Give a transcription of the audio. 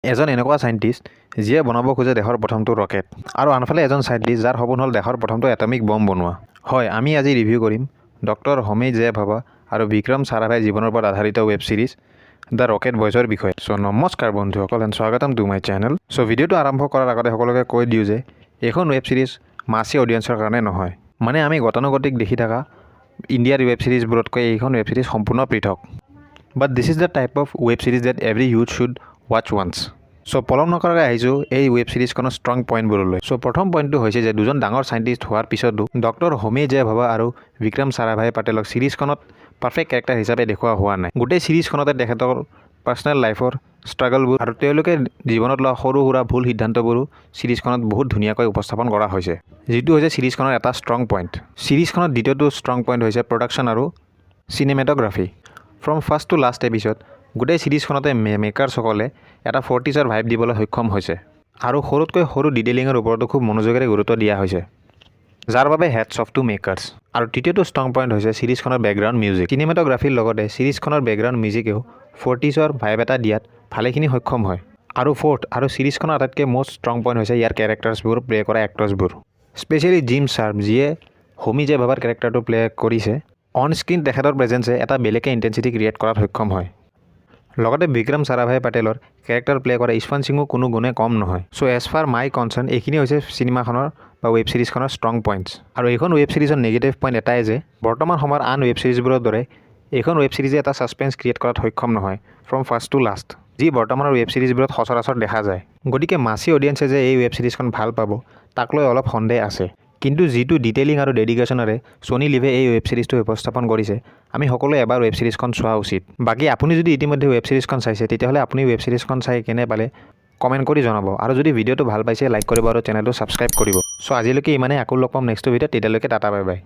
এজন এনেকুৱা সাইণ্টিষ্ট যিয়ে বনাব খোজে দেশৰ প্ৰথমটো ৰকেট আৰু আনফালে এজন সাইণ্টিষ্ট যাৰ সপোন হ'ল দেশৰ প্ৰথমটো এটমিক বম্ব বনোৱা হয় আমি আজি ৰিভিউ কৰিম ডক্টৰ.ওমি ভাবা আৰু বিক্ৰম সাৰাভাই জীৱনৰ ওপৰত আধাৰিত ৱেব সিৰিজ দ্য ৰকেট বয়জৰ বিষয়ে সো নমস্কাৰ বন্ধুসকল এণ্ড স্বাগতম টু মাই চেনেল সো ভিডিঅ'টো আৰম্ভ কৰাৰ আগতে সকলোকে কৈ দিওঁ যে এইখন ৱেব সিৰিজ মাছি অডিয়েন্সৰ কাৰণে নহয় মানে আমি গতানুগতিক দেখি থকা ইণ্ডিয়াৰ ৱেব সিৰিজবোৰতকৈ এইখন ৱেব সিৰিজ সম্পূৰ্ণ পৃথক but this is the type of web series that every youth should watch once so পলম নকৰাকৈ আহিছোঁ এই ৱেব সিৰিজখনৰ ষ্ট্ৰং পইণ্টবোৰলৈ সো প্ৰথম পইণ্টটো হৈছে যে দুজন ডাঙৰ সাইণ্টিষ্ট হোৱাৰ পিছতো ডক্টৰ.ওমি ভাবা আৰু বিক্ৰম সাৰাভাই পাটেলক সিৰিজখনত পাৰফেক্ট কেৰেক্টাৰ হিচাপে দেখুওৱা হোৱা নাই গোটেই সিৰিজখনতে তেখেতৰ পাৰ্চনেল লাইফৰ ষ্ট্ৰাগলবোৰ আৰু তেওঁলোকে জীৱনত লোৱা সৰু সুৰা ভুল সিদ্ধান্তবোৰো সিৰিজখনত বহুত ধুনীয়াকৈ উপস্থাপন কৰা হৈছে যিটো হৈছে সিৰিজখনৰ এটা ষ্ট্ৰং পইণ্ট সিৰিজখনৰ দ্বিতীয়টো ষ্ট্ৰং পইণ্ট হৈছে প্ৰডাকশ্যন আৰু cinematography from first to last episode গোটেই সিৰিজখনতে মেকাৰ্ছসকলে এটা 40s ভাইব দিবলৈ সক্ষম হৈছে আৰু সৰুতকৈ সৰু ডিটেইলিঙৰ ওপৰতো খুব মনোযোগেৰে গুৰুত্ব দিয়া হৈছে যাৰ বাবে হেডছ অফ টু মেকাৰ্ছ আৰু তৃতীয়টো ষ্ট্ৰং পইণ্ট হৈছে সিৰিজখনৰ বেকগ্ৰাউণ্ড মিউজিক চিনেমেটোগ্ৰাফিৰ লগতে সিৰিজখনৰ বেকগ্ৰাউণ্ড মিউজিকেও 40s ভাইব এটা দিয়াত ভালেখিনি সক্ষম হয় আৰু ফ'ৰ্থ আৰু সিৰিজখনৰ আটাইতকৈ মষ্ট ষ্ট্ৰং পইণ্ট হৈছে ইয়াৰ কেৰেক্টাৰ্ছবোৰ প্লে কৰা এক্টৰ্ছবোৰ স্পেচিয়েলি জিম শ্বাৰ্প যিয়ে ওমি ভাবাৰ কেৰেক্টাৰটো প্লে কৰিছে অন স্ক্ৰীণ তেখেতৰ প্ৰেজেঞ্চে এটা বেলেগে ইণ্টেনচিটি ক্ৰিয়েট কৰাত সক্ষম হয় লগতে বিক্ৰম সাৰাভাই পাটেলৰ কেৰেক্টাৰ প্লে কৰা ইশফান সিঙো কোনো গুণে কম নহয় সো এজ ফাৰ মাই কনচাৰ্ণ এইখিনি হৈছে চিনেমাখনৰ বা ৱেব সিৰিজখনৰ ষ্ট্ৰং পইণ্টছ আৰু এইখন ৱেব সিৰিজৰ নেগেটিভ পইণ্ট এটাই যে বৰ্তমান সময়ৰ আন ৱেব সিৰিজবোৰৰ দৰে এইখন ৱেব সিৰিজে এটা ছাছপেন্স ক্ৰিয়েট কৰাত সক্ষম নহয় ফ্ৰম ফাৰ্ষ্ট টু লাষ্ট যি বৰ্তমানৰ ৱেব সিৰিজবোৰত সচৰাচৰ দেখা যায় গতিকে মাছি অডিয়েন্সে যে এই ৱেব সিৰিজখন ভাল পাব তাক লৈ অলপ সন্দেহ আছে কিন্তু যিটো ডিটেইলিং আৰু ডেডিকেশ্যনেৰে ছনী লিভে এই ৱেব সিৰিজটো উপস্থাপন কৰিছে আমি সকলোৱে এবাৰ ৱেব সিৰিজখন চোৱা উচিত বাকী আপুনি যদি ইতিমধ্যে ৱেব সিৰিজখন চাইছে তেতিয়াহ'লে আপুনি ৱেব সিৰিজখন চাই কেনে পালে কমেণ্ট কৰি জনাব আৰু যদি ভিডিঅ'টো ভাল পাইছে লাইক কৰিব আৰু চেনেলটো ছাবস্ক্ৰাইব কৰিব সো আজিলৈকে ইমানেই আকৌ লগ পাম নেক্সট ভিডিঅ'ত তেতিয়ালৈকে টাটা বাই বাই